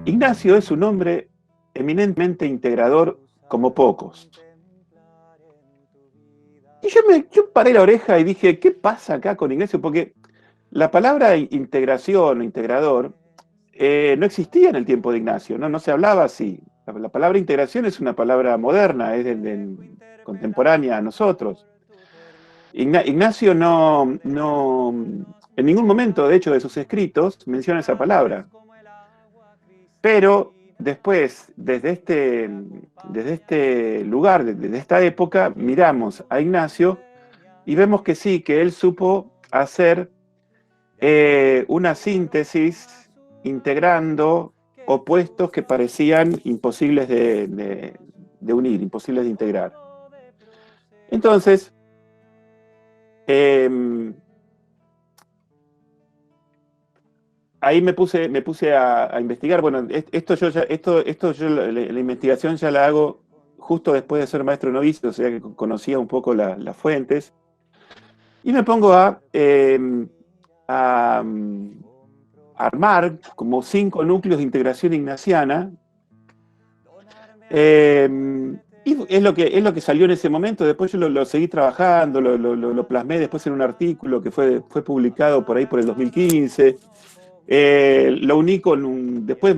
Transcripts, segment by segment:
Ignacio es un hombre eminentemente integrador como pocos. Y yo paré la oreja y dije, ¿qué pasa acá con Ignacio? Porque la palabra integración o integrador no existía en el tiempo de Ignacio, no se hablaba así. La palabra integración es una palabra moderna, es contemporánea a nosotros. Ignacio en ningún momento, de hecho, de sus escritos menciona esa palabra. Pero después, desde este lugar, desde esta época, miramos a Ignacio y vemos que sí, que él supo hacer una síntesis integrando opuestos que parecían imposibles de unir, imposibles de integrar. Entonces, ahí me puse a investigar. Bueno, la investigación ya la hago justo después de ser maestro novicio, o sea que conocía un poco las fuentes. Y me pongo a armar como 5 núcleos de integración ignaciana. Y es lo que salió en ese momento. Después yo lo seguí trabajando, lo plasmé después en un artículo que fue publicado por ahí por el 2015. Lo uní después,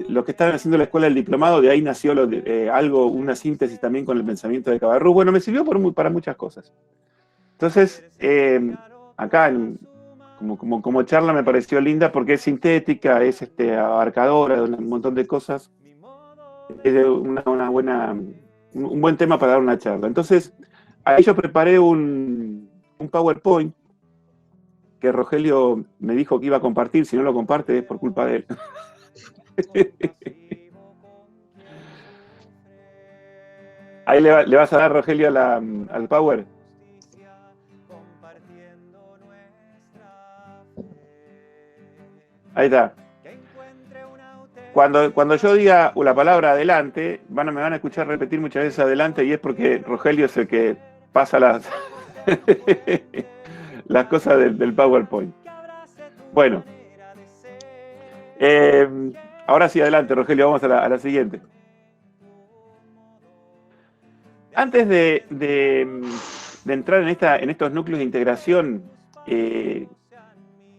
lo que estaban haciendo la escuela del diplomado, de ahí nació una síntesis también con el pensamiento de Cabarrús. Bueno, me sirvió para muchas cosas. Entonces, acá como charla me pareció linda porque es sintética, es abarcadora de un montón de cosas. Es un buen tema para dar una charla. Entonces, ahí yo preparé un PowerPoint que Rogelio me dijo que iba a compartir. Si no lo comparte es por culpa de él. Ahí le vas a dar, Rogelio, al Power. Ahí está. Cuando yo diga la palabra adelante, me van a escuchar repetir muchas veces adelante, y es porque Rogelio es el que pasa las, las cosas del PowerPoint. Bueno. Ahora sí, adelante, Rogelio, vamos a la siguiente. Antes de entrar en estos núcleos de integración,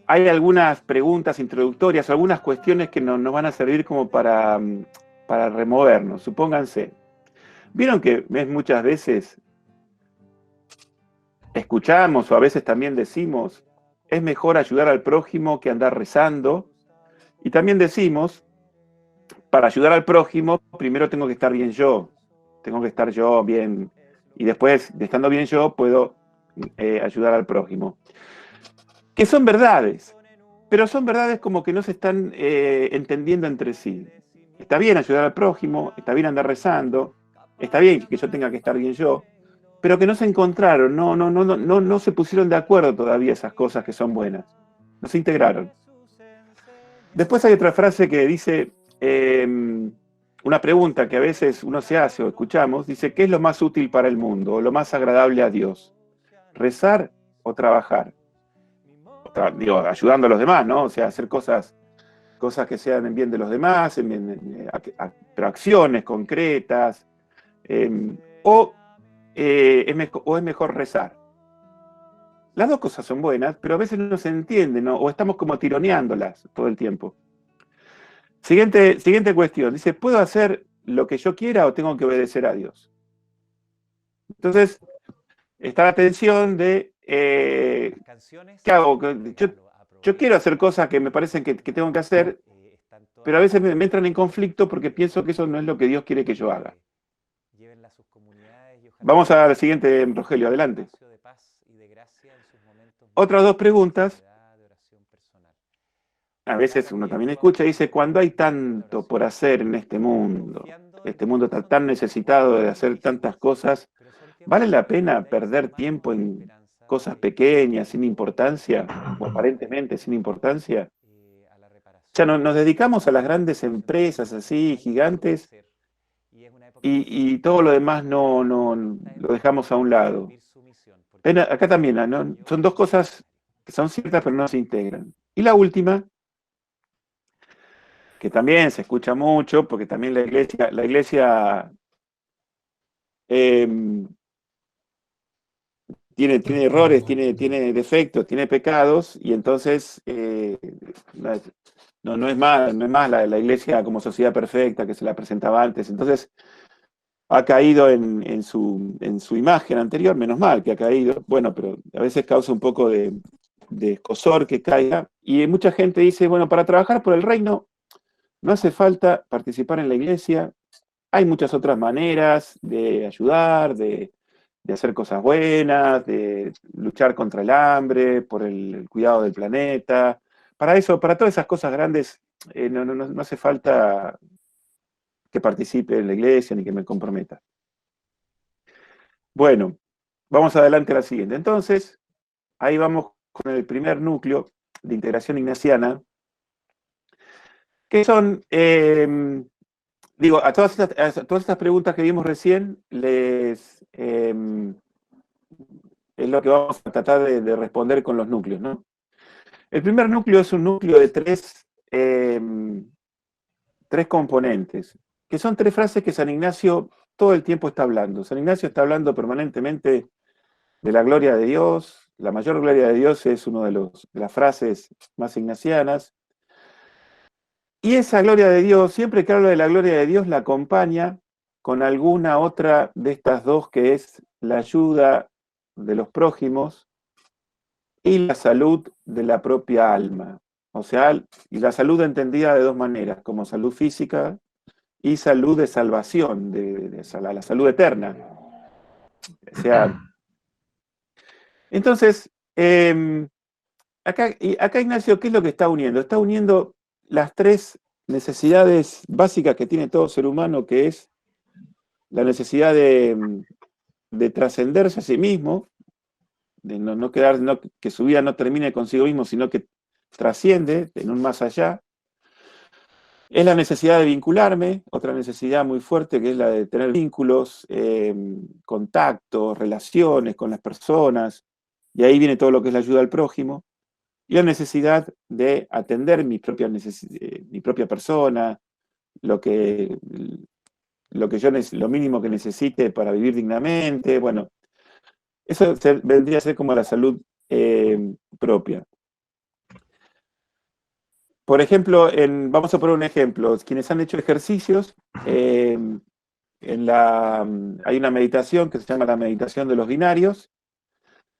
hay algunas preguntas introductorias, algunas cuestiones que nos van a servir como para removernos. Supónganse, vieron que muchas veces escuchamos o a veces también decimos, es mejor ayudar al prójimo que andar rezando. Y también decimos, para ayudar al prójimo, primero tengo que estar bien yo. Tengo que estar yo bien. Y después, de estando bien yo, puedo ayudar al prójimo. Que son verdades, pero son verdades como que no se están entendiendo entre sí. Está bien ayudar al prójimo, está bien andar rezando, está bien que yo tenga que estar bien yo, pero que no se encontraron, no se pusieron de acuerdo todavía esas cosas que son buenas. No se integraron. Después hay otra frase que dice, una pregunta que a veces uno se hace o escuchamos, dice, ¿qué es lo más útil para el mundo o lo más agradable a Dios? ¿Rezar o trabajar? Digo, ayudando a los demás, ¿no? O sea, hacer cosas que sean en bien de los demás, pero acciones concretas, o es mejor rezar. Las dos cosas son buenas, pero a veces no se entienden, ¿no? O estamos como tironeándolas todo el tiempo. Siguiente cuestión. Dice, ¿puedo hacer lo que yo quiera o tengo que obedecer a Dios? Entonces, está la tensión de, ¿qué hago? Yo quiero hacer cosas que me parecen que tengo que hacer, pero a veces me entran en conflicto porque pienso que eso no es lo que Dios quiere que yo haga. Vamos a la siguiente, Rogelio, adelante. Otras dos preguntas. A veces uno también escucha y dice, cuando hay tanto por hacer en este mundo está tan necesitado de hacer tantas cosas, ¿vale la pena perder tiempo en cosas pequeñas, sin importancia, o aparentemente sin importancia? O sea, nos dedicamos a las grandes empresas así, gigantes, y todo lo demás no lo dejamos a un lado. Acá también, ¿no? Son dos cosas que son ciertas pero no se integran. Y la última, que también se escucha mucho, porque también la iglesia tiene errores, tiene defectos, tiene pecados, y entonces no es más la iglesia como sociedad perfecta que se la presentaba antes. Entonces ha caído en su imagen anterior, menos mal que ha caído, bueno, pero a veces causa un poco de escozor que caiga, y mucha gente dice, bueno, para trabajar por el reino no hace falta participar en la iglesia, hay muchas otras maneras de ayudar, de hacer cosas buenas, de luchar contra el hambre, por el cuidado del planeta. Para eso, para todas esas cosas grandes, no hace falta que participe en la iglesia ni que me comprometa. Bueno, vamos adelante a la siguiente. Entonces, ahí vamos con el primer núcleo de integración ignaciana, que son, digo, a todas estas preguntas que vimos recién, es lo que vamos a tratar de responder con los núcleos, ¿no? El primer núcleo es un núcleo de tres componentes, que son tres frases que San Ignacio todo el tiempo está hablando. San Ignacio está hablando permanentemente de la gloria de Dios. La mayor gloria de Dios es una de las frases más ignacianas. Y esa gloria de Dios, siempre que habla de la gloria de Dios, la acompaña con alguna otra de estas dos, que es la ayuda de los prójimos y la salud de la propia alma. O sea, y la salud entendida de dos maneras, como salud física y salud de salvación, de la salud eterna. O sea, entonces, acá Ignacio, ¿qué es lo que está uniendo? Está uniendo las tres necesidades básicas que tiene todo ser humano, que es la necesidad de trascenderse a sí mismo, de no quedar, que su vida no termine consigo mismo, sino que trasciende en un más allá. Es la necesidad de vincularme, otra necesidad muy fuerte, que es la de tener vínculos, contactos, relaciones con las personas, y ahí viene todo lo que es la ayuda al prójimo. Y la necesidad de atender mi propia persona, lo que, lo mínimo que necesite para vivir dignamente. Bueno, eso vendría a ser como la salud propia. Por ejemplo, vamos a poner un ejemplo. Quienes han hecho ejercicios, hay una meditación que se llama la meditación de los binarios,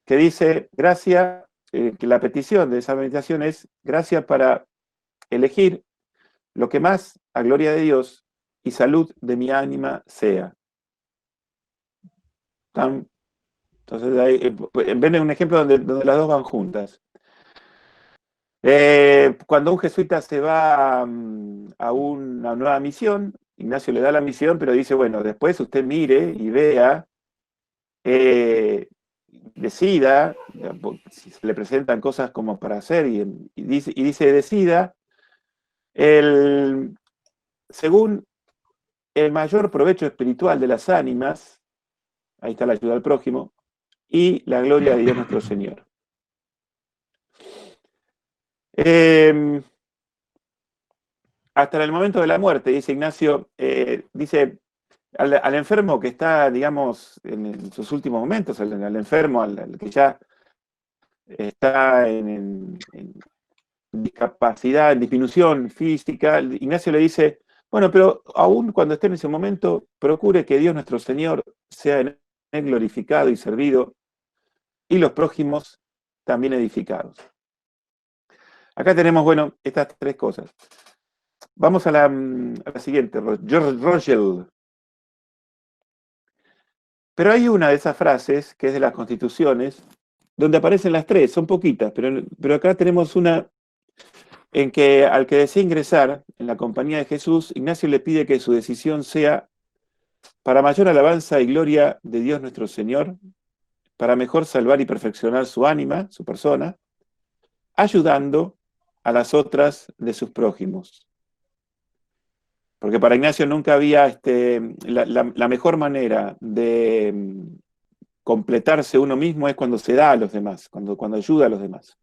que dice, que la petición de esa meditación es gracias para elegir lo que más a gloria de Dios y salud de mi ánima sea. Entonces, en vez de un ejemplo donde las dos van juntas. Cuando un jesuita se va a una nueva misión, Ignacio le da la misión, pero dice, bueno, después usted mire y vea, decida, si se le presentan cosas como para hacer, y dice, decida, según el mayor provecho espiritual de las ánimas, ahí está la ayuda al prójimo, y la gloria de Dios nuestro Señor. Hasta el momento de la muerte, dice Ignacio, dice al enfermo que está, digamos, en sus últimos momentos, al enfermo, al que ya está en discapacidad, en disminución física, Ignacio le dice, bueno, pero aún cuando esté en ese momento, procure que Dios nuestro Señor sea en él glorificado y servido, y los prójimos también edificados. Acá tenemos, bueno, estas tres cosas. Vamos a la siguiente, Rogel. Pero hay una de esas frases, que es de las Constituciones, donde aparecen las tres, son poquitas, pero acá tenemos una en que al que desea ingresar en la compañía de Jesús, Ignacio le pide que su decisión sea para mayor alabanza y gloria de Dios nuestro Señor, para mejor salvar y perfeccionar su ánima, su persona, ayudando a las otras de sus prójimos. Porque para Ignacio nunca había la mejor manera de completarse uno mismo es cuando se da a los demás, cuando ayuda a los demás.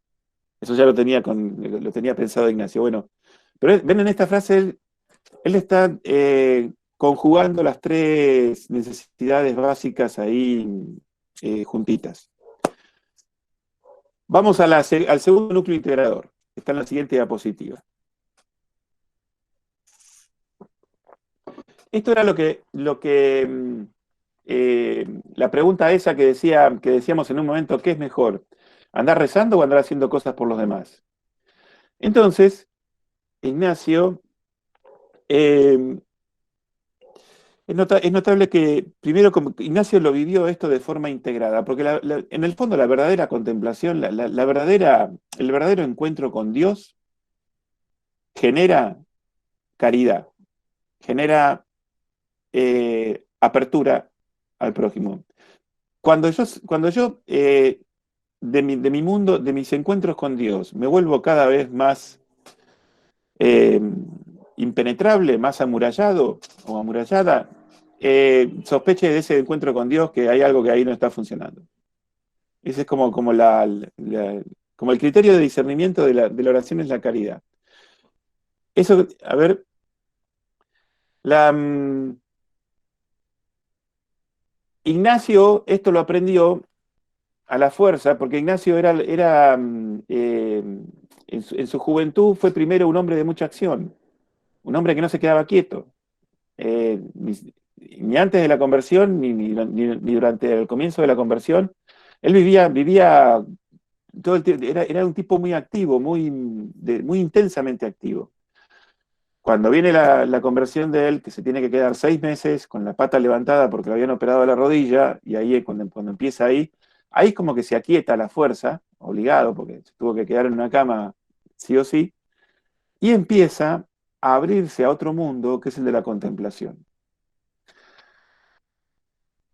Eso ya lo tenía pensado Ignacio. Bueno, Pero ven, en esta frase, él está conjugando las tres necesidades básicas ahí juntitas. Vamos a al segundo núcleo integrador, que está en la siguiente diapositiva. Esto era la pregunta esa que decíamos en un momento, ¿qué es mejor? ¿Andar rezando o andar haciendo cosas por los demás? Entonces, Ignacio, eh, es notable que primero como Ignacio lo vivió esto de forma integrada, porque en el fondo la verdadera contemplación, el verdadero encuentro con Dios genera caridad, genera apertura al prójimo. Cuando yo de mi mundo, de mis encuentros con Dios, me vuelvo cada vez más eh, impenetrable, más amurallado o amurallada, sospeche de ese encuentro con Dios que hay algo que ahí no está funcionando. Ese es como el criterio de discernimiento de la oración es la caridad. Eso, a ver, la, Ignacio esto lo aprendió a la fuerza, porque Ignacio en su juventud fue primero un hombre de mucha acción, un hombre que no se quedaba quieto. Ni antes de la conversión, ni durante el comienzo de la conversión, él vivía todo el tiempo, era un tipo muy activo, muy intensamente activo. Cuando viene la conversión de él, que se tiene que quedar 6 meses con la pata levantada porque le habían operado la rodilla, y ahí es cuando empieza ahí como que se aquieta la fuerza, obligado, porque se tuvo que quedar en una cama sí o sí, y empieza a abrirse a otro mundo que es el de la contemplación.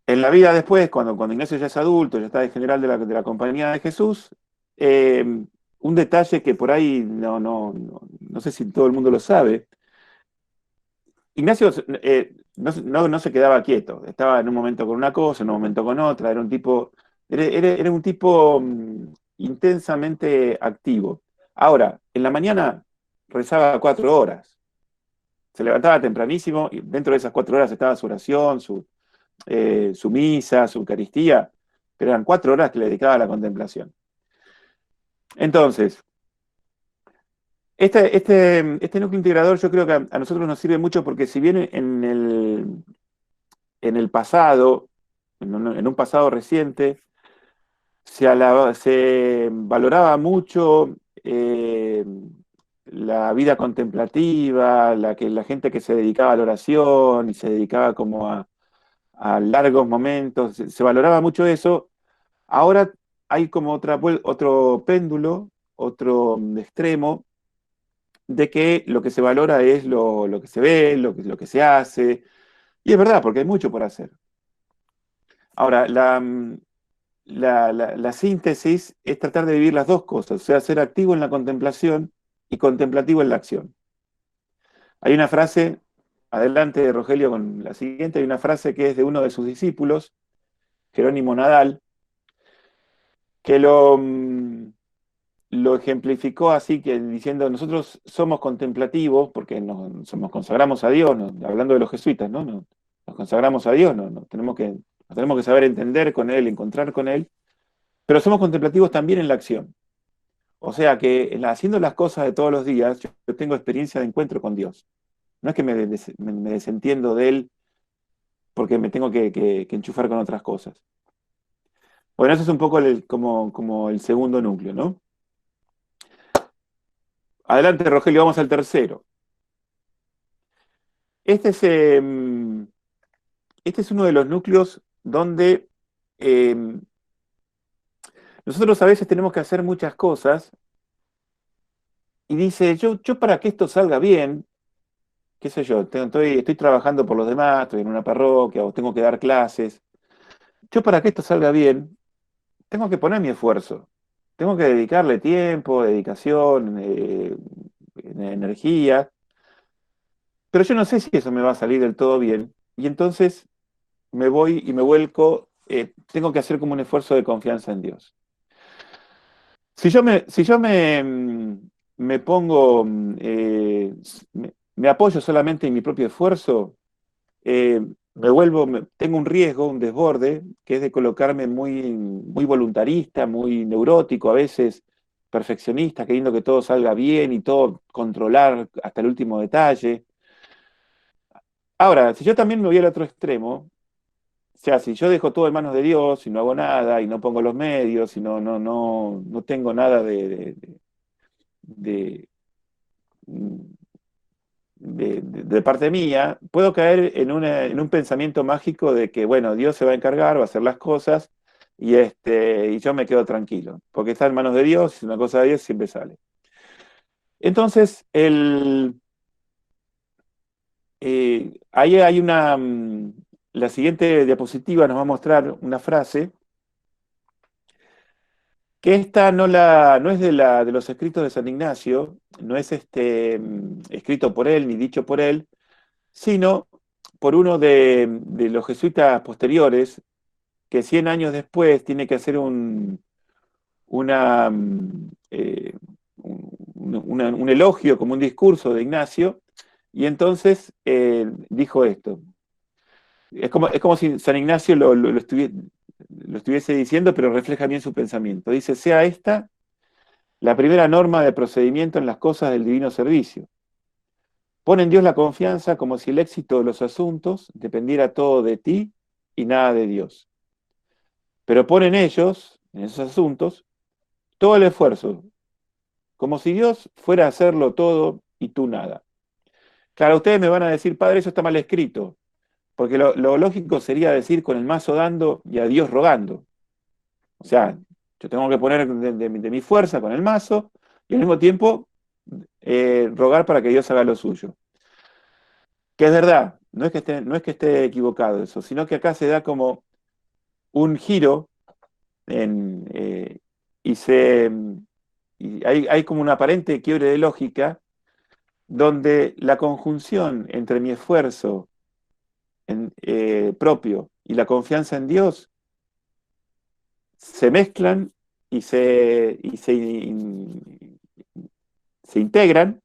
En la vida después, cuando Ignacio ya es adulto, ya está de general de la Compañía de Jesús, eh, un detalle que por ahí no sé si todo el mundo lo sabe, Ignacio no se quedaba quieto, estaba en un momento con una cosa, en un momento con otra, era un tipo intensamente activo. Ahora, en la mañana rezaba 4 horas, se levantaba tempranísimo y dentro de esas 4 horas estaba su oración, su misa, su Eucaristía, pero eran 4 horas que le dedicaba a la contemplación. Entonces, este núcleo integrador yo creo que a nosotros nos sirve mucho porque si bien en el pasado, en un pasado reciente, se valoraba mucho la vida contemplativa, la gente que se dedicaba a la oración y se dedicaba como a largos momentos, se valoraba mucho eso. Ahora hay como otro péndulo, otro extremo, de que lo que se valora es lo que se ve, lo que se hace. Y es verdad, porque hay mucho por hacer. Ahora, la síntesis es tratar de vivir las dos cosas, o sea, ser activo en la contemplación y contemplativo en la acción. Hay una frase, adelante Rogelio con la siguiente, hay una frase que es de uno de sus discípulos, Jerónimo Nadal, que lo ejemplificó así, que diciendo, nosotros somos contemplativos porque nos consagramos a Dios, hablando de los jesuitas, ¿no? Nos consagramos a Dios, nos tenemos que saber entender con Él, encontrar con Él, pero somos contemplativos también en la acción. O sea que haciendo las cosas de todos los días, yo tengo experiencia de encuentro con Dios. No es que me desentiendo de Él porque me tengo que enchufar con otras cosas. Bueno, eso es un poco como el segundo núcleo, ¿no? Adelante, Rogelio, vamos al tercero. Este es, eh, este es uno de los núcleos donde nosotros a veces tenemos que hacer muchas cosas y dice, yo para que esto salga bien, qué sé yo, estoy trabajando por los demás, estoy en una parroquia o tengo que dar clases. Yo para que esto salga bien, tengo que poner mi esfuerzo. Tengo que dedicarle tiempo, dedicación, energía. Pero yo no sé si eso me va a salir del todo bien. Y entonces me voy y me vuelco, tengo que hacer como un esfuerzo de confianza en Dios. Si yo me pongo, me apoyo solamente en mi propio esfuerzo, eh, tengo un riesgo, un desborde, que es de colocarme muy voluntarista, muy neurótico, a veces perfeccionista, queriendo que todo salga bien y todo controlar hasta el último detalle. Ahora, si yo también me voy al otro extremo, o sea, si yo dejo todo en manos de Dios y no hago nada y no pongo los medios y no tengo nada de, de parte mía, puedo caer en un pensamiento mágico de que, bueno, Dios se va a encargar, va a hacer las cosas y yo me quedo tranquilo, porque está en manos de Dios y una cosa de Dios siempre sale. Entonces, ahí hay la siguiente diapositiva nos va a mostrar una frase que esta no es de los escritos de San Ignacio, no es escrito por él ni dicho por él, sino por uno de los jesuitas posteriores, que 100 años después tiene que hacer una, un elogio, como un discurso de Ignacio, y entonces dijo esto. Es como si San Ignacio lo estuviese diciendo, pero refleja bien su pensamiento. Dice, sea esta la primera norma de procedimiento en las cosas del divino servicio. Pon en Dios la confianza como si el éxito de los asuntos dependiera todo de ti y nada de Dios. Pero pon en ellos, en esos asuntos, todo el esfuerzo, como si Dios fuera a hacerlo todo y tú nada. Claro, ustedes me van a decir, padre, eso está mal escrito, porque lo lógico sería decir con el mazo dando y a Dios rogando. O sea, yo tengo que poner de mi fuerza con el mazo y al mismo tiempo rogar para que Dios haga lo suyo. Que es verdad, no es que esté equivocado eso, sino que acá se da como un giro en, y, se, y hay como un aparente quiebre de lógica donde la conjunción entre mi esfuerzo propio y la confianza en Dios se mezclan y se integran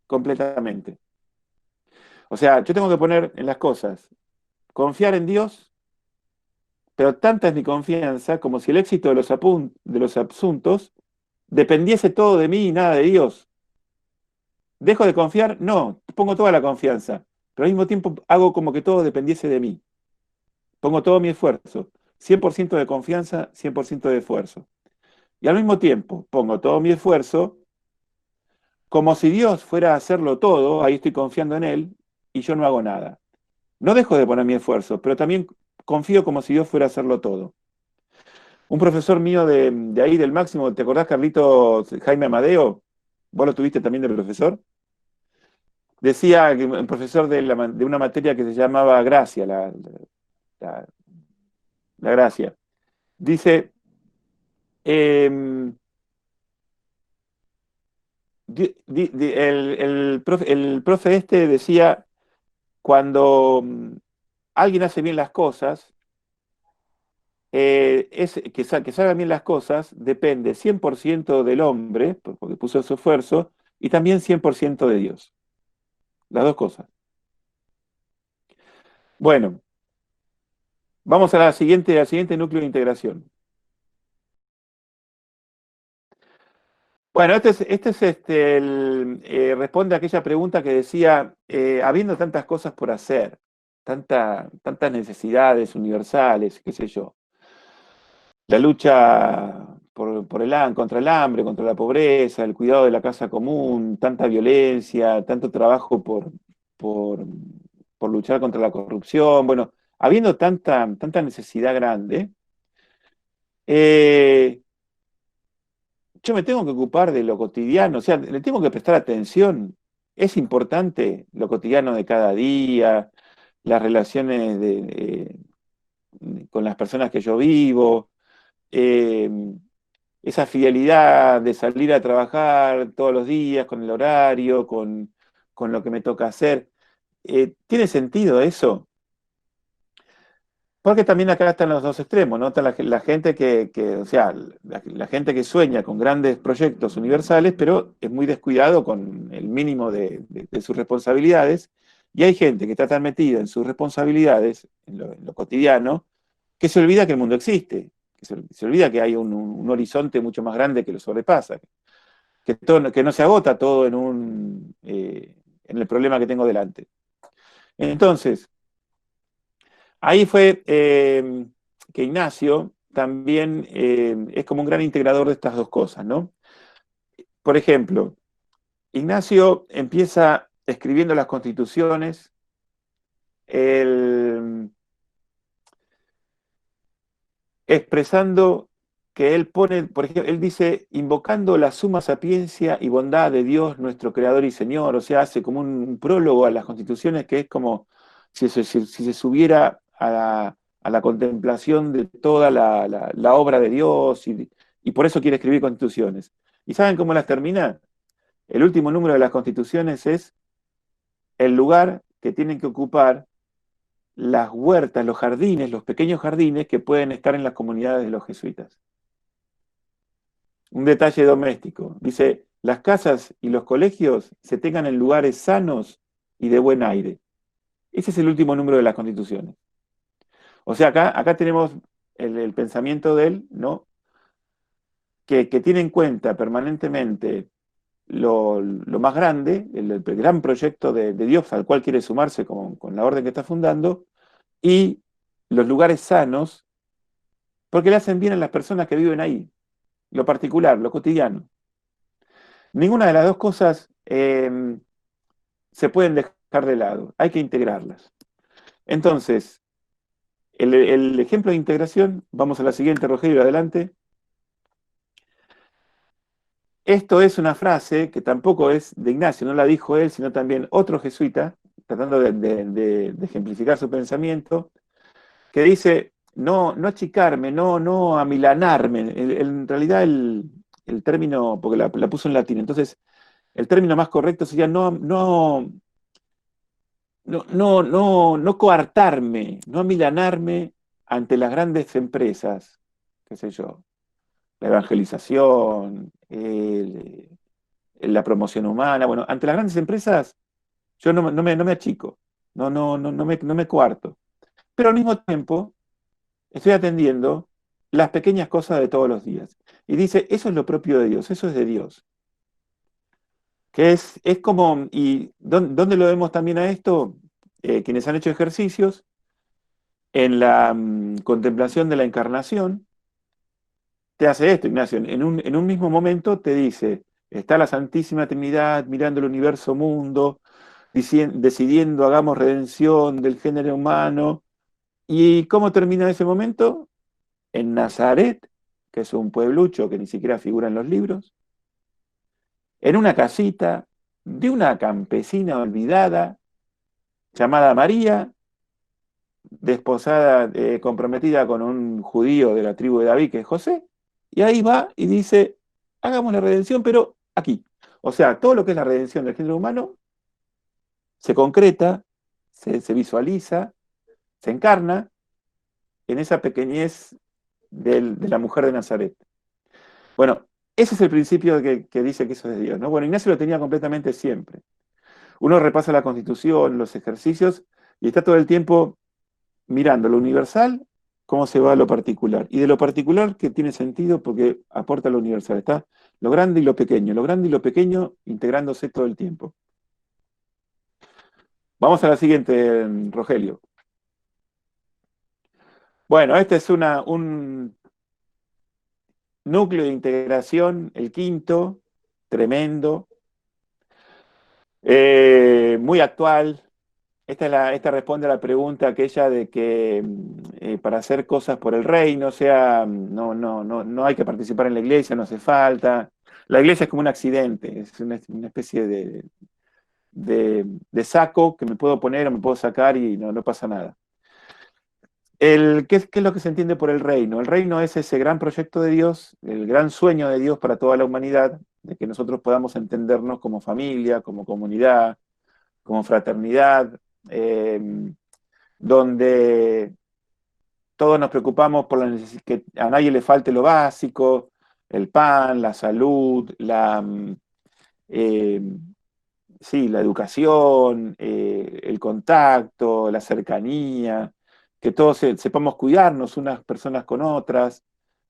completamente. O sea, yo tengo que poner en las cosas, confiar en Dios, pero tanta es mi confianza como si el éxito de los asuntos dependiese todo de mí y nada de Dios. ¿Dejo de confiar? No, pongo toda la confianza, pero al mismo tiempo hago como que todo dependiese de mí. Pongo todo mi esfuerzo, 100% de confianza, 100% de esfuerzo. Y al mismo tiempo pongo todo mi esfuerzo como si Dios fuera a hacerlo todo, ahí estoy confiando en Él y yo no hago nada. No dejo de poner mi esfuerzo, pero también confío como si Dios fuera a hacerlo todo. Un profesor mío de ahí, del Máximo, ¿te acordás, Carlito Jaime Amadeo? ¿Vos lo tuviste también de profesor? Decía que un profesor de una materia que se llamaba Gracia, la- la Gracia. Dice, em, el profe este decía, cuando alguien hace bien las cosas, que salgan bien las cosas depende 100% del hombre, porque puso su esfuerzo, y también 100% de Dios. Las dos cosas. Bueno, vamos a al siguiente núcleo de integración. Bueno, responde a aquella pregunta que decía, habiendo tantas cosas por hacer, tantas necesidades universales, qué sé yo, la lucha contra el hambre, contra la pobreza, el cuidado de la casa común, tanta violencia, tanto trabajo por, por luchar contra la corrupción, bueno, habiendo tanta necesidad grande, eh, yo me tengo que ocupar de lo cotidiano, o sea, le tengo que prestar atención. Es importante lo cotidiano de cada día, las relaciones con las personas que yo vivo, eh, esa fidelidad de salir a trabajar todos los días con el horario, con lo que me toca hacer. ¿Tiene sentido eso? Porque también acá están los dos extremos, ¿no? Está la gente o sea, la gente que sueña con grandes proyectos universales, pero es muy descuidado con el mínimo de sus responsabilidades. Y hay gente que está tan metida en sus responsabilidades, en lo cotidiano, que se olvida que el mundo existe, que se olvida que hay un horizonte mucho más grande que lo sobrepasa, que no se agota todo en el problema que tengo delante. Entonces, ahí fue que Ignacio también es como un gran integrador de estas dos cosas, ¿no? Por ejemplo, Ignacio empieza escribiendo las constituciones, el, expresando que él pone, por ejemplo, él dice, invocando la suma sapiencia y bondad de Dios, nuestro Creador y Señor, o sea, hace como un prólogo a las constituciones que es como si se subiera a la contemplación de toda la obra de Dios, y por eso quiere escribir constituciones. ¿Y saben cómo las termina? El último número de las constituciones es el lugar que tienen que ocupar las huertas, los jardines, los pequeños jardines que pueden estar en las comunidades de los jesuitas. Un detalle doméstico. Dice, las casas y los colegios se tengan en lugares sanos y de buen aire. Ese es el último número de las constituciones. O sea, acá tenemos el pensamiento de él, ¿no? Que tiene en cuenta permanentemente lo más grande, el gran proyecto de Dios al cual quiere sumarse con la orden que está fundando, y los lugares sanos, porque le hacen bien a las personas que viven ahí, lo particular, lo cotidiano. Ninguna de las dos cosas se pueden dejar de lado, hay que integrarlas. Entonces, el ejemplo de integración, vamos a la siguiente, Rogelio, adelante. Esto es una frase que tampoco es de Ignacio, no la dijo él, sino también otro jesuita, tratando de ejemplificar su pensamiento, que dice, no achicarme, no amilanarme. En realidad el término, porque la puso en latín, entonces el término más correcto sería no coartarme, no amilanarme ante las grandes empresas, qué sé yo, la evangelización, la promoción humana, bueno, ante las grandes empresas yo no me achico, no me coarto, pero al mismo tiempo estoy atendiendo las pequeñas cosas de todos los días. Y dice, eso es lo propio de Dios, eso es de Dios. Que es como, ¿y dónde lo vemos también a esto? Quienes han hecho ejercicios, en la contemplación de la encarnación, te hace esto, Ignacio, en un mismo momento te dice, está la Santísima Trinidad mirando el universo mundo, decidiendo hagamos redención del género humano. ¿Y cómo termina ese momento? En Nazaret, que es un pueblucho que ni siquiera figura en los libros, en una casita de una campesina olvidada llamada María, desposada, comprometida con un judío de la tribu de David, que es José, y ahí va y dice, hagamos la redención, pero aquí. O sea, todo lo que es la redención del género humano se concreta, se visualiza, se encarna en esa pequeñez de la mujer de Nazaret. Bueno, ese es el principio que dice que eso es de Dios, ¿no? Bueno, Ignacio lo tenía completamente siempre. Uno repasa la Constitución, los ejercicios, y está todo el tiempo mirando lo universal, cómo se va a lo particular. Y de lo particular que tiene sentido porque aporta lo universal. Está lo grande y lo grande y lo pequeño integrándose todo el tiempo. Vamos a la siguiente, Rogelio. Bueno, este es un núcleo de integración, el quinto, tremendo, muy actual. Esta responde a la pregunta aquella de que para hacer cosas por el reino, o sea, no hay que participar en la iglesia, no hace falta. La iglesia es como un accidente, es una especie de saco que me puedo poner o me puedo sacar y no pasa nada. ¿Qué es lo que se entiende por el reino? El reino es ese gran proyecto de Dios, el gran sueño de Dios para toda la humanidad, de que nosotros podamos entendernos como familia, como comunidad, como fraternidad, donde todos nos preocupamos por que a nadie le falte lo básico, el pan, la salud, eh, sí, la educación, el contacto, la cercanía, que todos sepamos cuidarnos unas personas con otras.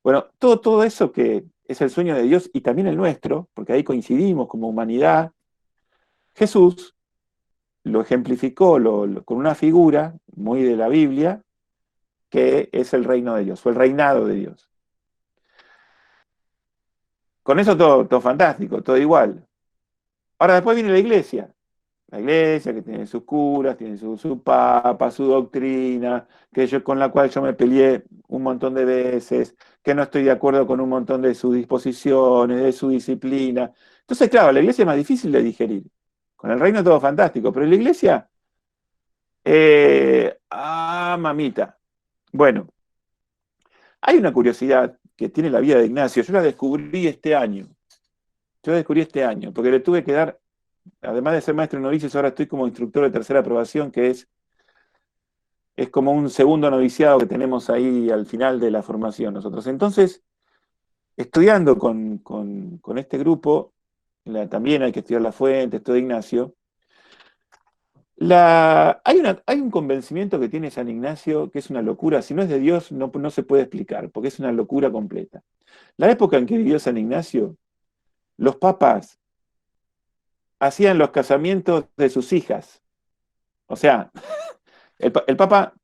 Bueno, todo eso que es el sueño de Dios y también el nuestro, porque ahí coincidimos como humanidad. Jesús lo ejemplificó con una figura muy de la Biblia, que es el reino de Dios, o el reinado de Dios. Con eso todo fantástico, todo igual. Ahora después viene la iglesia que tiene sus curas, tiene su papa, su doctrina, con la cual yo me peleé un montón de veces, que no estoy de acuerdo con un montón de sus disposiciones, de su disciplina. Entonces, claro, la iglesia es más difícil de digerir. Con el reino todo fantástico, pero la iglesia, mamita. Bueno, hay una curiosidad que tiene la vida de Ignacio, yo la descubrí este año. Yo la descubrí este año, porque le tuve que dar, además de ser maestro de novicios, ahora estoy como instructor de tercera aprobación, que es como un segundo noviciado que tenemos ahí al final de la formación nosotros. Entonces, estudiando con este grupo, también hay que estudiar la fuente, esto de Ignacio, hay un convencimiento que tiene San Ignacio que es una locura, si no es de Dios no se puede explicar, porque es una locura completa. La época en que vivió San Ignacio, los papas hacían los casamientos de sus hijas. O sea, el Papa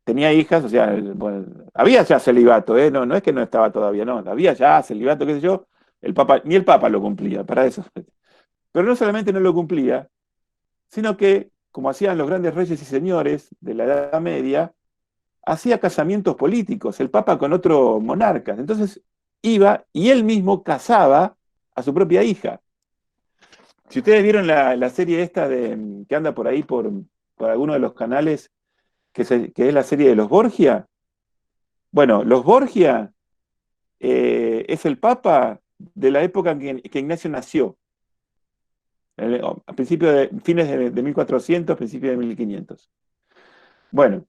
tenía hijas, o sea, bueno, había ya celibato, ¿eh? No es que no estaba todavía, no, había ya celibato, qué sé yo, ni el Papa lo cumplía, para eso. Pero no solamente no lo cumplía, sino que, como hacían los grandes reyes y señores de la Edad Media, hacía casamientos políticos, el Papa con otro monarca. Entonces iba y él mismo casaba a su propia hija. Si ustedes vieron la serie esta que anda por ahí por alguno de los canales, que es la serie de los Borgia, bueno, los Borgia es el Papa de la época en que Ignacio nació, a principios fines de 1400, principios de 1500. Bueno,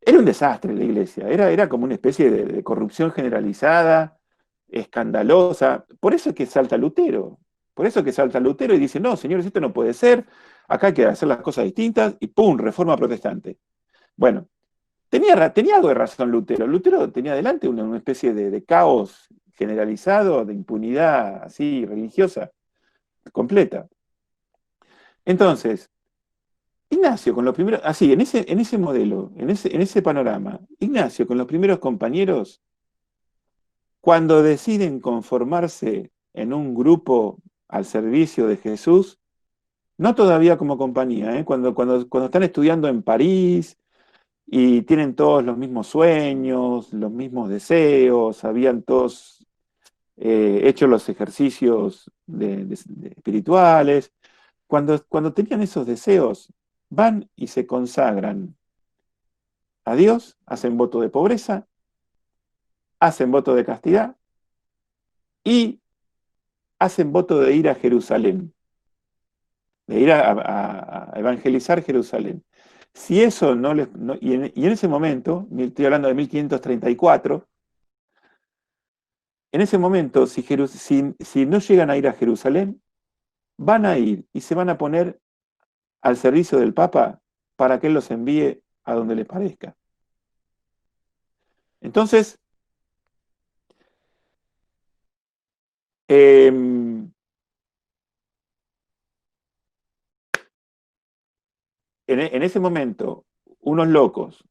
era un desastre la iglesia, era como una especie de corrupción generalizada, escandalosa. Por eso es que salta Lutero. Por eso es que salta Lutero y dice, no, señores, esto no puede ser, acá hay que hacer las cosas distintas, y ¡pum!, reforma protestante. Bueno, tenía algo de razón Lutero. Lutero tenía adelante una especie de caos generalizado, de impunidad así religiosa, completa. Entonces, Ignacio con los primeros, así, en ese modelo, en ese panorama, Ignacio con los primeros compañeros, cuando deciden conformarse en un grupo al servicio de Jesús, no todavía como compañía, ¿eh? Cuando están estudiando en París y tienen todos los mismos sueños, los mismos deseos, habían todos hecho los ejercicios espirituales, cuando tenían esos deseos, van y se consagran a Dios, hacen voto de pobreza, hacen voto de castidad y hacen voto de ir a Jerusalén, de ir a evangelizar Jerusalén. Si eso no les... y en ese momento, estoy hablando de 1534, en ese momento, si no llegan a ir a Jerusalén, van a ir y se van a poner al servicio del Papa para que él los envíe a donde les parezca. Entonces, en ese momento, unos locos,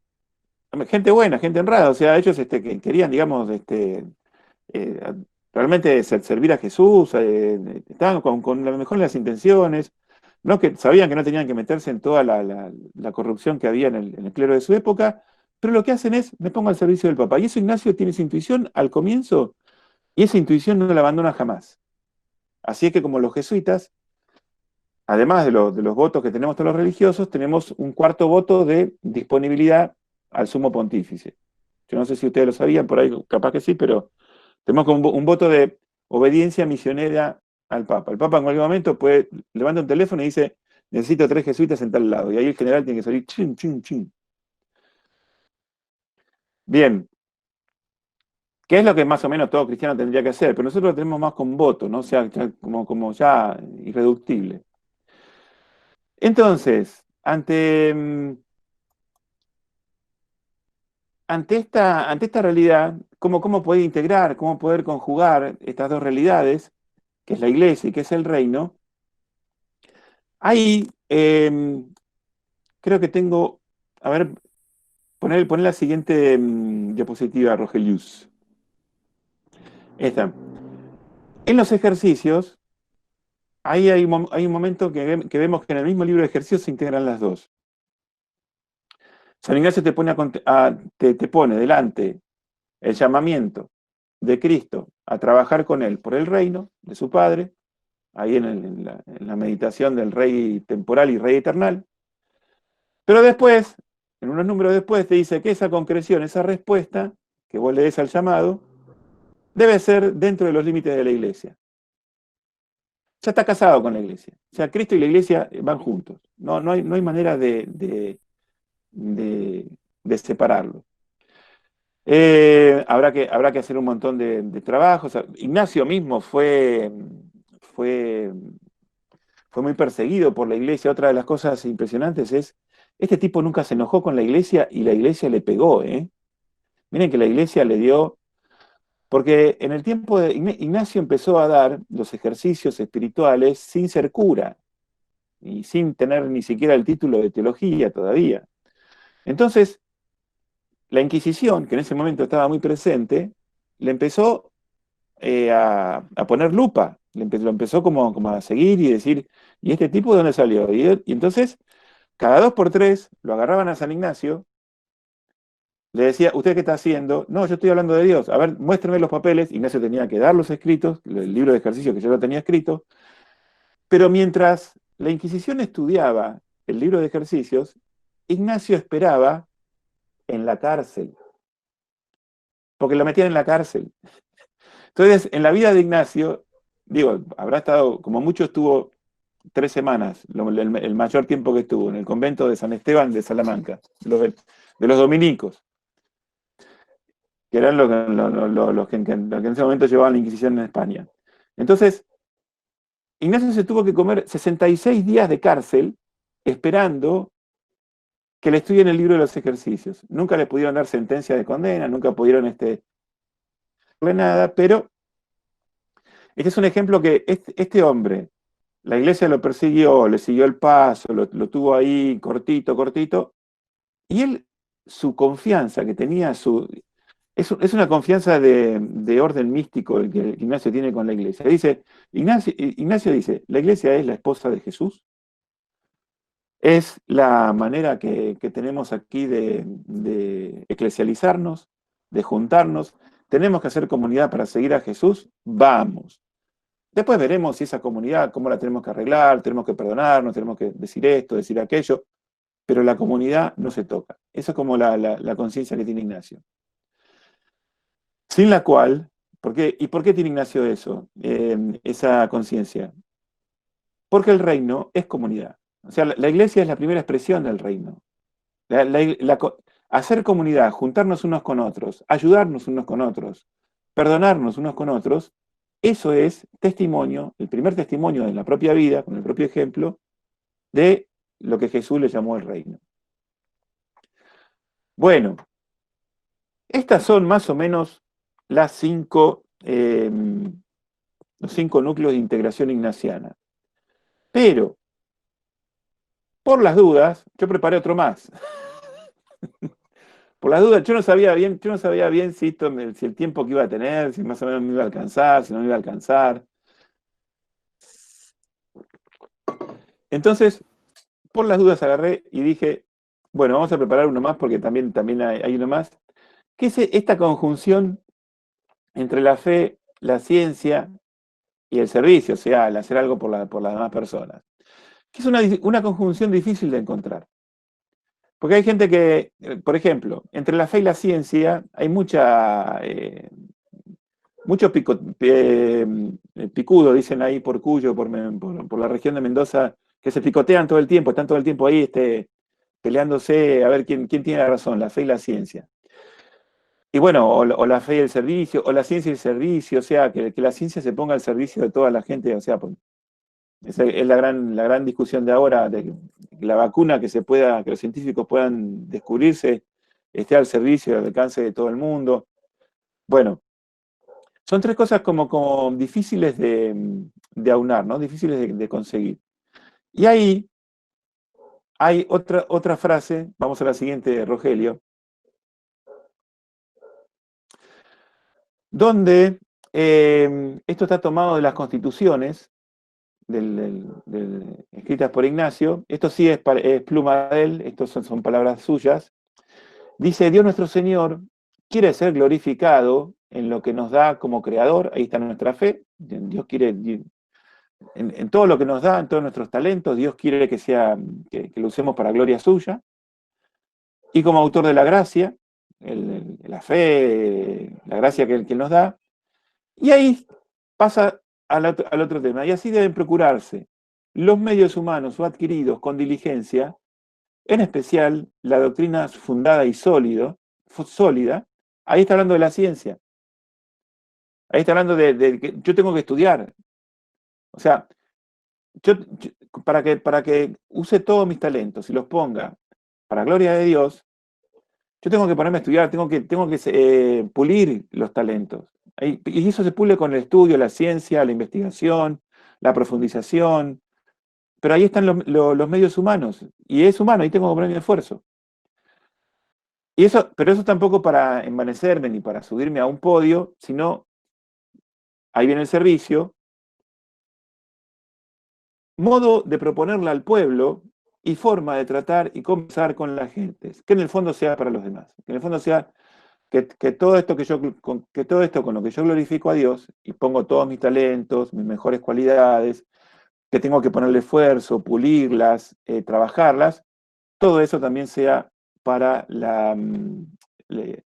gente buena, gente honrada, o sea, ellos que querían, digamos, eh, realmente servir a Jesús, estaban con las mejores de las intenciones, no que sabían que no tenían que meterse en toda la corrupción que había en el clero de su época, pero lo que hacen es, me pongo al servicio del Papa. Y eso Ignacio tiene esa intuición al comienzo, y esa intuición no la abandona jamás. Así es que como los jesuitas, además de los votos que tenemos todos los religiosos, tenemos un cuarto voto de disponibilidad al sumo pontífice. Yo no sé si ustedes lo sabían, por ahí capaz que sí, pero tenemos como un voto de obediencia misionera al Papa. El Papa en cualquier momento levanta un teléfono y dice, necesito 3 jesuitas en tal lado. Y ahí el general tiene que salir, chin, chin, chin. Bien, ¿qué es lo que más o menos todo cristiano tendría que hacer? Pero nosotros lo tenemos más con voto, ¿no? O sea, ya como ya irreductible. Entonces, ante esta realidad, ¿cómo poder integrar, cómo poder conjugar estas dos realidades, que es la iglesia y que es el reino? Ahí creo que tengo, a ver, poner la siguiente diapositiva, Rogelius. Esta. En los ejercicios, ahí hay un momento que vemos que en el mismo libro de ejercicios se integran las dos. San Ignacio te pone delante el llamamiento de Cristo a trabajar con él por el reino de su Padre, ahí en la meditación del Rey temporal y Rey eternal. Pero después, en unos números después, te dice que esa concreción, esa respuesta que vos le des al llamado, debe ser dentro de los límites de la iglesia. Ya está casado con la iglesia. O sea, Cristo y la iglesia van juntos. No hay manera de separarlo. Habrá que hacer un montón de trabajos. Ignacio mismo fue, fue muy perseguido por la iglesia. Otra de las cosas impresionantes es, este tipo nunca se enojó con la iglesia y la iglesia le pegó, ¿eh? Miren que la iglesia le dio, porque en el tiempo de Ignacio empezó a dar los ejercicios espirituales sin ser cura y sin tener ni siquiera el título de teología todavía. Entonces, la Inquisición, que en ese momento estaba muy presente, le empezó a poner lupa, lo empezó como a seguir y decir, ¿y este tipo de dónde salió? Y entonces, cada 2 por 3 lo agarraban a San Ignacio, le decía, ¿usted qué está haciendo? No, yo estoy hablando de Dios. A ver, muéstrame los papeles. Ignacio tenía que dar los escritos, el libro de ejercicio que yo lo tenía escrito, pero mientras la Inquisición estudiaba el libro de ejercicios, Ignacio esperaba en la cárcel, porque lo metían en la cárcel. Entonces, en la vida de Ignacio, digo, habrá estado, como mucho estuvo 3 semanas, el mayor tiempo que estuvo, en el convento de San Esteban de Salamanca, de los dominicos, que eran los que en ese momento llevaban la Inquisición en España. Entonces, Ignacio se tuvo que comer 66 días de cárcel esperando que le estudien el libro de los ejercicios. Nunca le pudieron dar sentencia de condena, nunca pudieron nada, pero este es un ejemplo que este hombre, la iglesia lo persiguió, le siguió el paso, lo tuvo ahí cortito, y él, su confianza que tenía, es una confianza de orden místico el que Ignacio tiene con la iglesia. Dice, Ignacio dice, la iglesia es la esposa de Jesús, es la manera que tenemos aquí de eclesializarnos, de juntarnos. Tenemos que hacer comunidad para seguir a Jesús, vamos. Después veremos si esa comunidad, cómo la tenemos que arreglar, tenemos que perdonarnos, tenemos que decir esto, decir aquello, pero la comunidad no se toca. Eso es como la conciencia que tiene Ignacio. Sin la cual, ¿y por qué tiene Ignacio eso? Esa conciencia. Porque el reino es comunidad. O sea, la iglesia es la primera expresión del reino. Hacer comunidad, juntarnos unos con otros, ayudarnos unos con otros, perdonarnos unos con otros, eso es testimonio, el primer testimonio de la propia vida, con el propio ejemplo, de lo que Jesús le llamó el reino. Bueno, estas son más o menos los 5 núcleos de integración ignaciana. Pero, por las dudas, yo preparé otro más. Por las dudas, yo no sabía bien si el tiempo que iba a tener, si más o menos me iba a alcanzar, si no me iba a alcanzar. Entonces, por las dudas agarré y dije, bueno, vamos a preparar uno más porque también hay uno más, que es esta conjunción entre la fe, la ciencia y el servicio, o sea, el hacer algo por las demás personas. Que es una conjunción difícil de encontrar. Porque hay gente que, por ejemplo, entre la fe y la ciencia hay mucho picudo, dicen ahí por Cuyo, por la región de Mendoza, que se picotean todo el tiempo, están todo el tiempo ahí peleándose a ver quién tiene la razón, la fe y la ciencia. Y bueno, o la fe y el servicio, o la ciencia y el servicio, o sea, que la ciencia se ponga al servicio de toda la gente, o sea, esa es la gran discusión de ahora, de que la vacuna que los científicos puedan descubrirse, esté al servicio y al alcance de todo el mundo. Bueno, son tres cosas como difíciles de aunar, ¿no? Difíciles de conseguir. Y ahí hay otra frase, vamos a la siguiente, Rogelio, donde esto está tomado de las constituciones escritas por Ignacio. Esto sí es pluma de él, estos son palabras suyas. Dice, Dios nuestro Señor quiere ser glorificado en lo que nos da como creador, ahí está nuestra fe, Dios quiere, en todo lo que nos da, en todos nuestros talentos, Dios quiere que lo usemos para gloria suya, y como autor de la gracia, la fe, la gracia que Él nos da, y ahí pasa al otro tema, y así deben procurarse los medios humanos o adquiridos con diligencia, en especial la doctrina fundada y sólida, ahí está hablando de la ciencia, ahí está hablando de que yo tengo que estudiar, o sea, para que use todos mis talentos y los ponga para gloria de Dios, yo tengo que ponerme a estudiar, tengo que pulir los talentos. Y eso se pule con el estudio, la ciencia, la investigación, la profundización. Pero ahí están los medios humanos. Y es humano, ahí tengo que poner mi esfuerzo. Pero eso tampoco para envanecerme ni para subirme a un podio, sino ahí viene el servicio, modo de proponerla al pueblo y forma de tratar y conversar con la gente. Que en el fondo sea para los demás. Que en el fondo sea que todo esto que todo esto con lo que yo glorifico a Dios y pongo todos mis talentos, mis mejores cualidades, que tengo que ponerle esfuerzo, pulirlas, trabajarlas, todo eso también sea para le-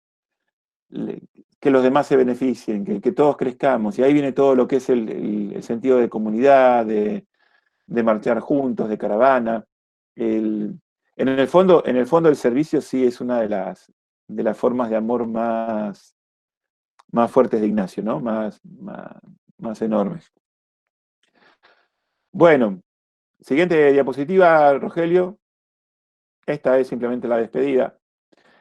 que los demás se beneficien, que todos crezcamos. Y ahí viene todo lo que es el sentido de comunidad, de marchar juntos, de caravana. En el fondo el servicio sí es una de las formas de amor más fuertes de Ignacio, ¿no? Más enormes. Bueno, siguiente diapositiva, Rogelio. Esta es simplemente la despedida.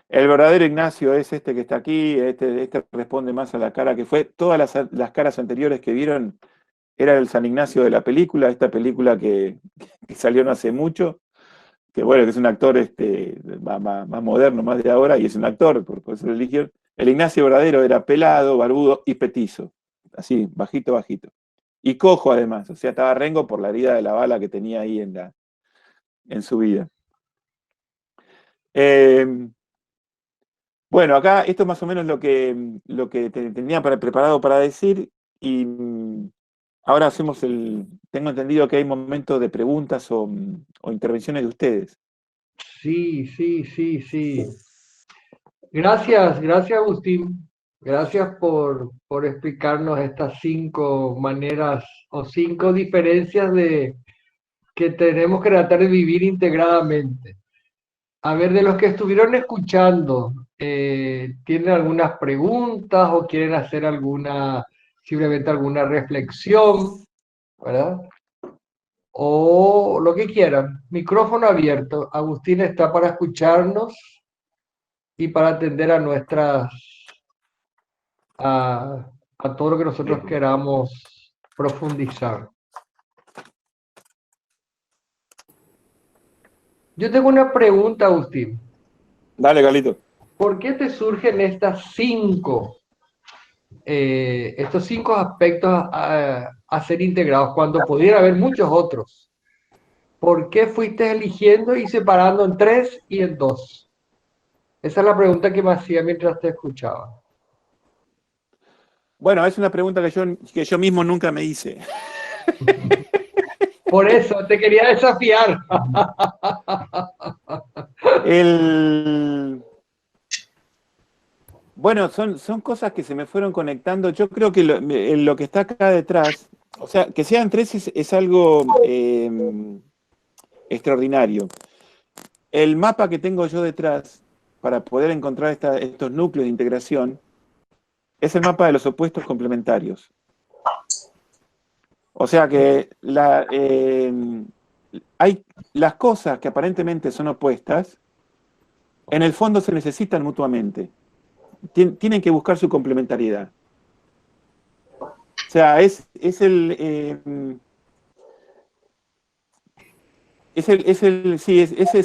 El verdadero Ignacio es este que está aquí, este responde más a la cara que fue. Todas las caras anteriores que vieron era el San Ignacio de la película, esta película que salió no hace mucho, que bueno, que es un actor más moderno, más de ahora, y es un actor, por eso lo eligieron. El Ignacio verdadero era pelado, barbudo y petizo, así, bajito, bajito. Y cojo además, o sea, estaba rengo por la herida de la bala que tenía ahí en su vida. Bueno, acá esto es más o menos lo que tenía preparado para decir y ahora tengo entendido que hay momentos de preguntas o intervenciones de ustedes. Sí, sí, sí, sí. Gracias, Agustín. Gracias por explicarnos estas 5 maneras o 5 diferencias que tenemos que tratar de vivir integradamente. A ver, de los que estuvieron escuchando, ¿tienen algunas preguntas o quieren hacer simplemente alguna reflexión, ¿verdad? O lo que quieran. Micrófono abierto. Agustín está para escucharnos y para atender a todo lo que nosotros queramos profundizar. Yo tengo una pregunta, Agustín. Dale, Carlito. ¿Por qué te surgen estos cinco aspectos a ser integrados cuando pudiera haber muchos otros? ¿Por qué fuiste eligiendo y separando en 3 y en 2? Esa es la pregunta que me hacía mientras te escuchaba. Bueno, es una pregunta que yo mismo nunca me hice. Por eso te quería desafiar. Bueno, son cosas que se me fueron conectando. Yo creo que lo que está acá detrás, o sea, que sean tres es algo extraordinario. El mapa que tengo yo detrás para poder encontrar estos núcleos de integración es el mapa de los opuestos complementarios. O sea que hay las cosas que aparentemente son opuestas, en el fondo se necesitan mutuamente. Tienen que buscar su complementariedad. O sea, ese es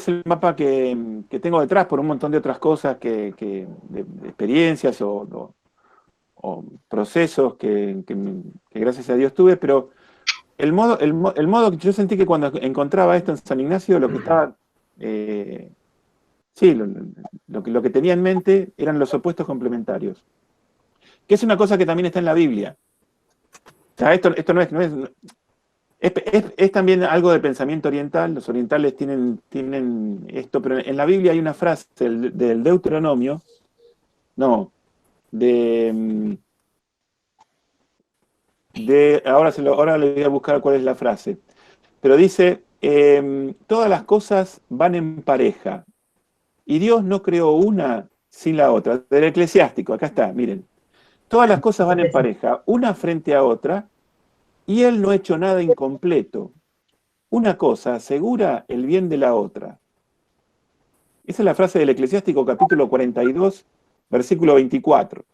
el mapa que tengo detrás por un montón de otras cosas, de experiencias o procesos que gracias a Dios tuve, pero el modo que yo sentí que cuando encontraba esto en San Ignacio, lo que estaba, lo que tenía en mente eran los opuestos complementarios, que es una cosa que también está en la Biblia. O sea, esto es también algo de pensamiento oriental. Los orientales tienen esto, pero en la Biblia hay una frase del Deuteronomio, no, ahora le voy a buscar cuál es la frase, pero dice, todas las cosas van en pareja, y Dios no creó una sin la otra. Del Eclesiástico, acá está, miren. Todas las cosas van en pareja, una frente a otra, y Él no ha hecho nada incompleto. Una cosa asegura el bien de la otra. Esa es la frase del Eclesiástico, capítulo 42, versículo 24.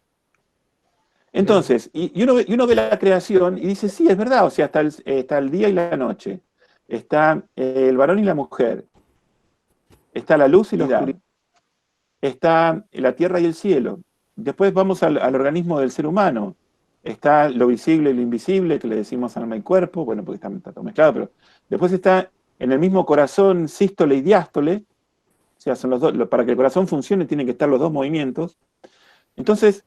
Entonces, y uno ve la creación y dice, sí, es verdad, o sea, está el día y la noche, está el varón y la mujer, está la luz y la oscuridad, está la tierra y el cielo. Después vamos al organismo del ser humano. Está lo visible y lo invisible, que le decimos alma y cuerpo, bueno, porque está todo mezclado, pero después está en el mismo corazón sístole y diástole, o sea, son los dos, para que el corazón funcione tienen que estar los dos movimientos. Entonces,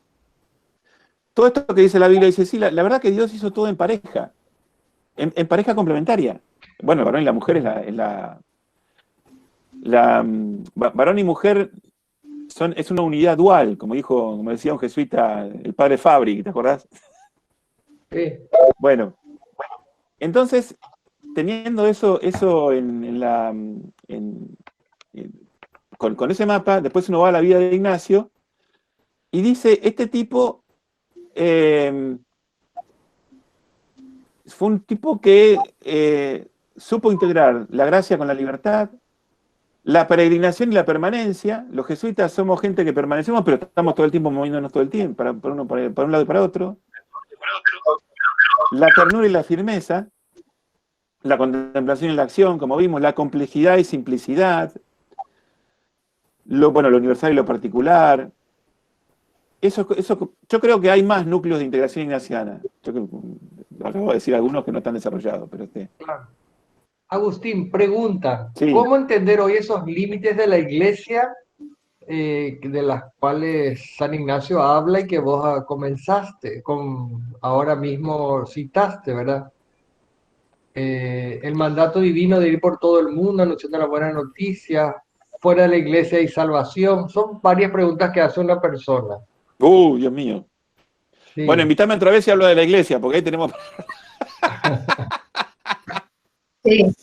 todo esto que dice la Biblia dice, sí, la verdad que Dios hizo todo en pareja, en pareja complementaria. Bueno, el varón y la mujer varón y mujer es una unidad dual, como decía un jesuita, el padre Fabri, ¿te acordás? Sí. Bueno, entonces, teniendo eso con ese mapa, después uno va a la vida de Ignacio y dice, este tipo fue un tipo que supo integrar la gracia con la libertad, la peregrinación y la permanencia. Los jesuitas somos gente que permanecemos, pero estamos todo el tiempo moviéndonos todo el tiempo, para un lado y para otro. La ternura y la firmeza, la contemplación y la acción, como vimos, la complejidad y simplicidad, lo universal y lo particular. Eso, yo creo que hay más núcleos de integración ignaciana. Acabo de decir algunos que no están desarrollados, pero Claro. Agustín, pregunta, sí. ¿cómo entender hoy esos límites de la iglesia de las cuales San Ignacio habla y que vos comenzaste, ahora mismo citaste, ¿verdad? El mandato divino de ir por todo el mundo anunciando la buena noticia, fuera de la iglesia hay salvación, son varias preguntas que hace una persona. Dios mío. Sí. Bueno, invítame otra vez y hablo de la iglesia, porque ahí tenemos... Sí.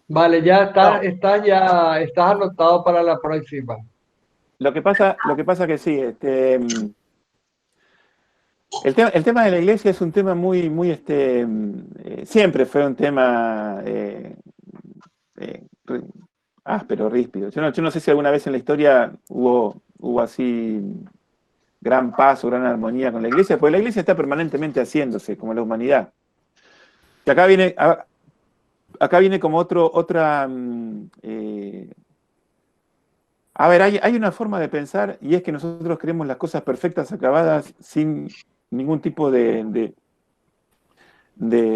Vale, ya estás anotado para la próxima. Lo que pasa que sí, el tema de la iglesia es un tema muy, siempre fue un tema áspero, ríspido. Yo no sé si alguna vez en la historia hubo así gran paz o gran armonía con la iglesia, porque la iglesia está permanentemente haciéndose, como la humanidad. Y acá viene como otra... a ver, hay una forma de pensar, y es que nosotros queremos las cosas perfectas, acabadas, sin ningún tipo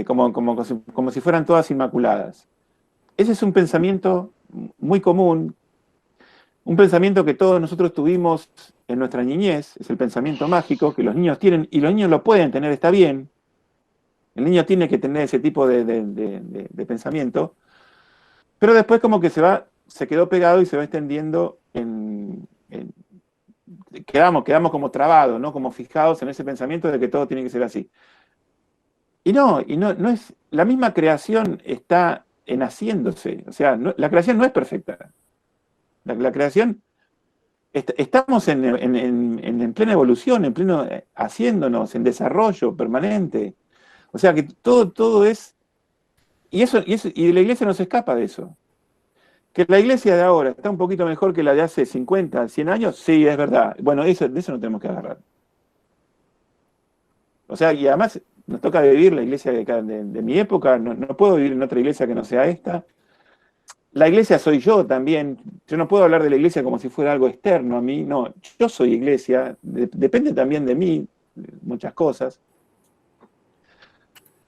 como si fueran todas inmaculadas. Ese es un pensamiento muy común, un pensamiento que todos nosotros tuvimos en nuestra niñez, es el pensamiento mágico, que los niños tienen, y los niños lo pueden tener, está bien. El niño tiene que tener ese tipo de pensamiento, pero después como que se quedó pegado y se va extendiendo quedamos como trabados, ¿no? Como fijados en ese pensamiento de que todo tiene que ser así. Y no es, la misma creación está en haciéndose, o sea, la creación no es perfecta. La creación estamos en plena evolución, en pleno haciéndonos, en desarrollo permanente. O sea que todo es. Y la iglesia no se escapa de eso. Que la iglesia de ahora está un poquito mejor que la de hace 50, 100 años, sí, es verdad. Bueno, de eso no tenemos que agarrar. O sea, y además nos toca vivir la iglesia de mi época, no puedo vivir en otra iglesia que no sea esta. La iglesia soy yo también. Yo no puedo hablar de la iglesia como si fuera algo externo a mí. No, yo soy iglesia. Depende también de mí, de muchas cosas.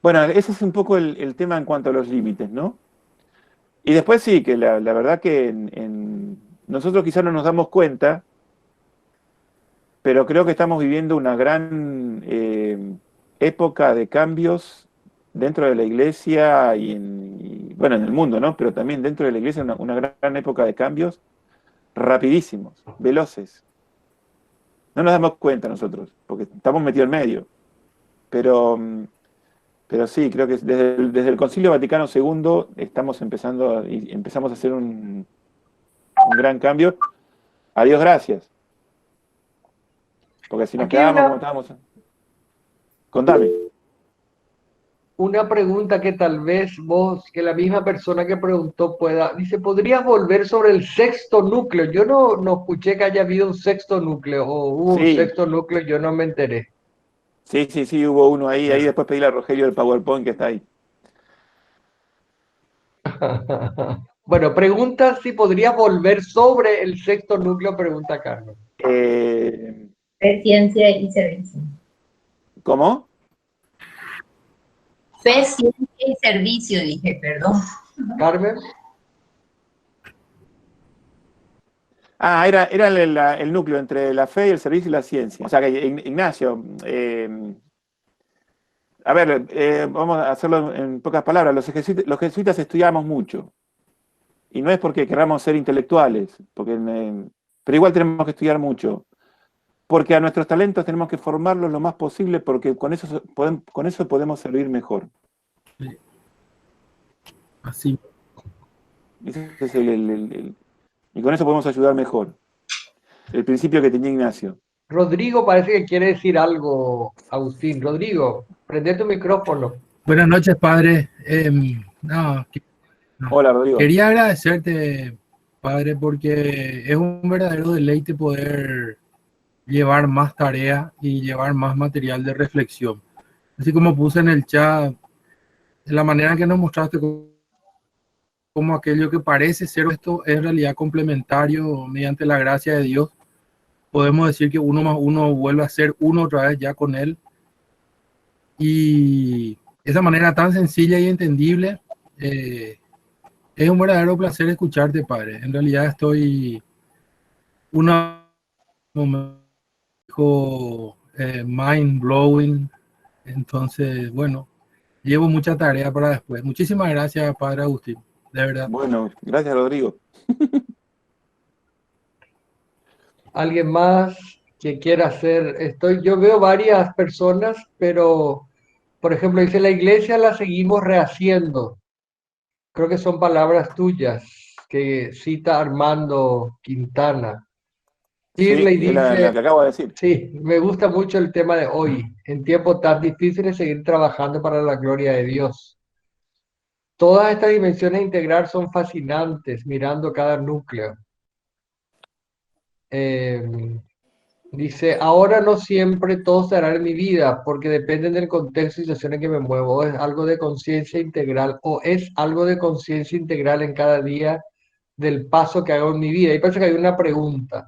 Bueno, ese es un poco el tema en cuanto a los límites, ¿no? Y después sí, que la verdad que nosotros quizás no nos damos cuenta, pero creo que estamos viviendo una gran época de cambios dentro de la iglesia bueno, en el mundo, ¿no? Pero también dentro de la iglesia una gran época de cambios rapidísimos, veloces. No nos damos cuenta nosotros, porque estamos metidos en medio. Pero, pero sí, creo que desde el Concilio Vaticano II estamos empezamos a hacer un gran cambio. A Dios gracias. Porque si nos Aquí hay quedábamos como estábamos. Contame. una pregunta que tal vez vos, que la misma persona que preguntó pueda, dice, ¿podrías volver sobre el sexto núcleo? Yo no escuché que haya habido un sexto núcleo o hubo un Sí, sexto núcleo, yo no me enteré. sí, hubo uno ahí. Ahí después pedí a Rogelio el PowerPoint que está ahí. Bueno, pregunta si podrías volver sobre el sexto núcleo, pregunta Carlos. Eh, Fe, ciencia y servicio. ¿Cómo? Fe, ciencia y servicio, dije, perdón. Carmen, Era el núcleo entre la fe y el servicio y la ciencia. O sea que Ignacio, a ver, vamos a hacerlo en pocas palabras. Los jesuitas estudiamos mucho. Y no es porque queramos ser intelectuales, pero igual tenemos que estudiar mucho. Porque a nuestros talentos tenemos que formarlos lo más posible porque con eso podemos servir mejor. Así. Ese es y con eso podemos ayudar mejor. El principio que tenía Ignacio. Rodrigo parece que quiere decir algo, Agustín. Rodrigo, prende tu micrófono. Buenas noches, padre. No, Hola, Rodrigo. quería agradecerte, padre, porque es un verdadero deleite poder llevar más tarea y llevar más material de reflexión. Así como puse en el chat, la manera en que nos mostraste como aquello que parece ser esto es en realidad complementario mediante la gracia de Dios. Podemos decir que uno más uno vuelve a ser uno otra vez ya con Él. Y esa manera tan sencilla y entendible, es un verdadero placer escucharte, padre. En realidad estoy una mind blowing. Entonces, bueno, llevo mucha tarea para después. Muchísimas gracias, padre Agustín, de verdad. Bueno, gracias, Rodrigo. ¿Alguien más que quiera hacer? Yo veo varias personas, pero, por ejemplo, dice la iglesia la seguimos rehaciendo. Creo que son palabras tuyas que cita Armando Quintana. Sí, Shirley es la dice, que acabo de decir. sí, me gusta mucho el tema de hoy. En tiempos tan difíciles, seguir trabajando para la gloria de Dios. Todas estas dimensiones de integrar son fascinantes, mirando cada núcleo. Dice, ahora no siempre todo se hará en mi vida, porque dependen del contexto y situación en que me muevo. O es algo de conciencia integral, o es algo de conciencia integral en cada día del paso que hago en mi vida. Y parece que hay una pregunta.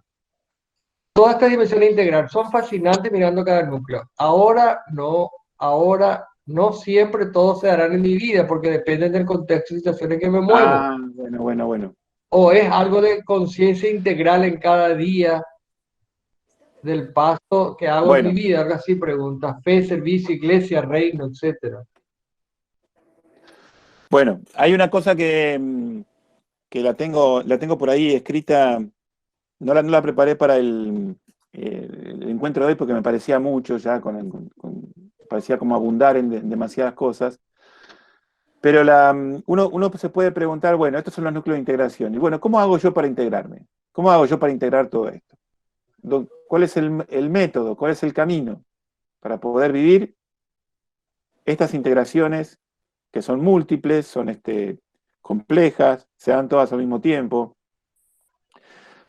Todas estas dimensiones de integral son fascinantes mirando cada núcleo. Ahora no siempre todo se hará en mi vida, porque dependen del contexto y situación en que me muevo. Bueno. O es algo de conciencia integral en cada día del paso que hago en mi Bueno, vida, algo así pregunta, fe, servicio, iglesia, reino, etcétera. bueno, hay una cosa que la tengo por ahí escrita, no la preparé para el encuentro de hoy porque me parecía mucho ya, parecía como abundar en demasiadas cosas. Pero uno se puede preguntar, bueno, estos son los núcleos de integración. Y bueno, ¿cómo hago yo para integrarme? ¿Cómo hago yo para integrar todo esto? cuál es el método, cuál es el camino para poder vivir estas integraciones que son múltiples, son complejas, se dan todas al mismo tiempo.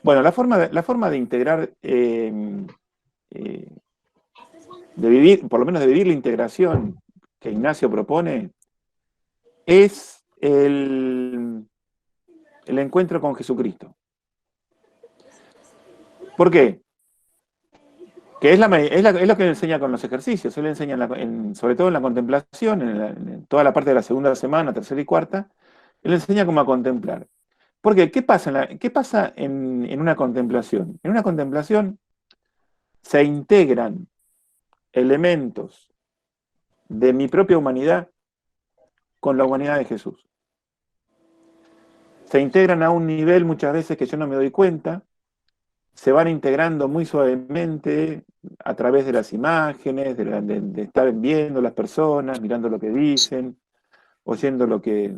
Bueno, la forma de integrar, de vivir, por lo menos de vivir la integración que Ignacio propone, es el encuentro con Jesucristo. ¿Por qué? Que es lo que él enseña con los ejercicios. Él enseña, sobre todo en la contemplación, en toda la parte de la segunda semana, tercera y cuarta, él enseña cómo a contemplar. Porque, ¿qué pasa en una contemplación? En una contemplación se integran elementos de mi propia humanidad con la humanidad de Jesús. Se integran a un nivel muchas veces que yo no me doy cuenta, se van integrando muy suavemente a través de las imágenes, de estar viendo las personas, mirando lo que dicen, oyendo lo que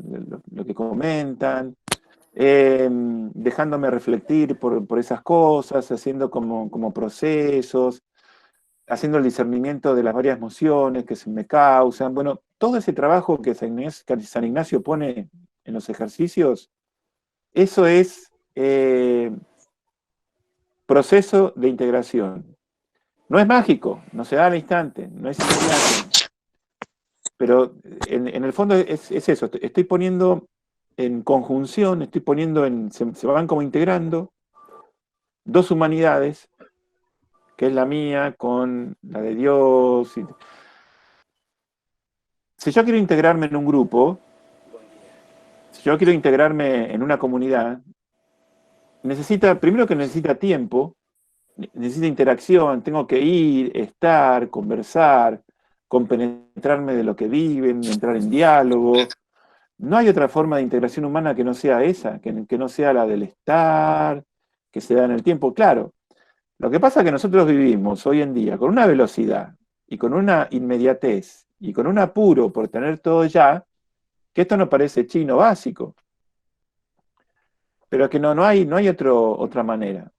comentan, dejándome reflectir por esas cosas, haciendo como procesos, haciendo el discernimiento de las varias emociones que se me causan. Bueno, todo ese trabajo que San Ignacio pone en los ejercicios, eso es proceso de integración. No es mágico, no se da al instante, no es inmediato. Pero en el fondo es eso, estoy poniendo en conjunción, estoy poniendo se van como integrando dos humanidades, que es la mía con la de Dios. Si yo quiero integrarme en un grupo, si yo quiero integrarme en una comunidad, primero que necesita tiempo, necesita interacción, tengo que ir, estar, conversar, compenetrarme de lo que viven, entrar en diálogo. No hay otra forma de integración humana que no sea esa, que no sea la del estar, que se da en el tiempo. Claro, lo que pasa es que nosotros vivimos hoy en día con una velocidad y con una inmediatez y con un apuro por tener todo ya, que esto nos parece chino básico. Pero que no hay otra manera.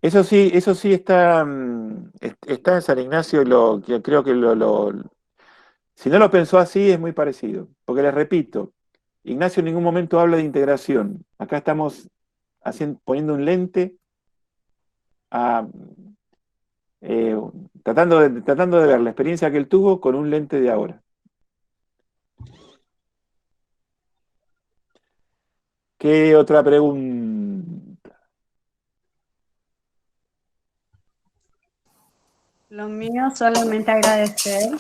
Eso sí está en San Ignacio, creo que si no lo pensó así es muy parecido, porque les repito, Ignacio en ningún momento habla de integración. Acá estamos poniendo un lente tratando de ver la experiencia que él tuvo con un lente de ahora. ¿Qué otra pregunta? Lo mío solamente agradecer.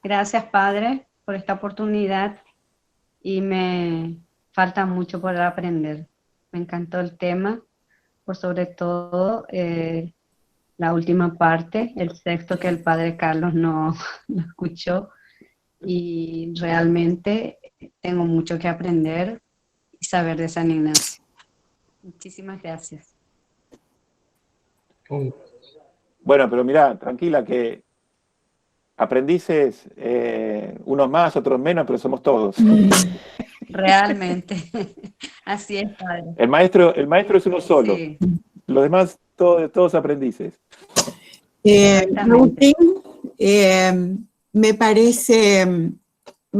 Gracias, Padre, por esta oportunidad y me falta mucho por aprender. Me encantó el tema, por sobre todo la última parte, el texto que el Padre Carlos no escuchó y realmente tengo mucho que aprender y saber de San Ignacio. Muchísimas gracias. Bueno, pero mirá, tranquila que aprendices, unos más, otros menos, pero somos todos. Realmente, así es, Padre. El maestro es uno solo, Sí. Los demás todos aprendices. Agustín, me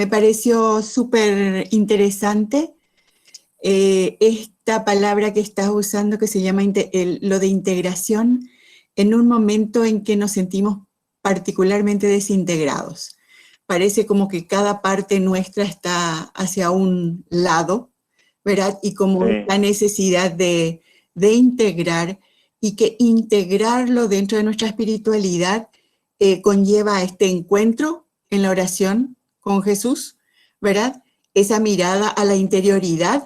pareció súper interesante esta palabra que estás usando que se llama lo de integración en un momento en que nos sentimos particularmente desintegrados. Parece como que cada parte nuestra está hacia un lado, ¿verdad? Y como Sí. la necesidad de integrar, y que integrarlo dentro de nuestra espiritualidad conlleva este encuentro en la oración con Jesús, ¿verdad? Esa mirada a la interioridad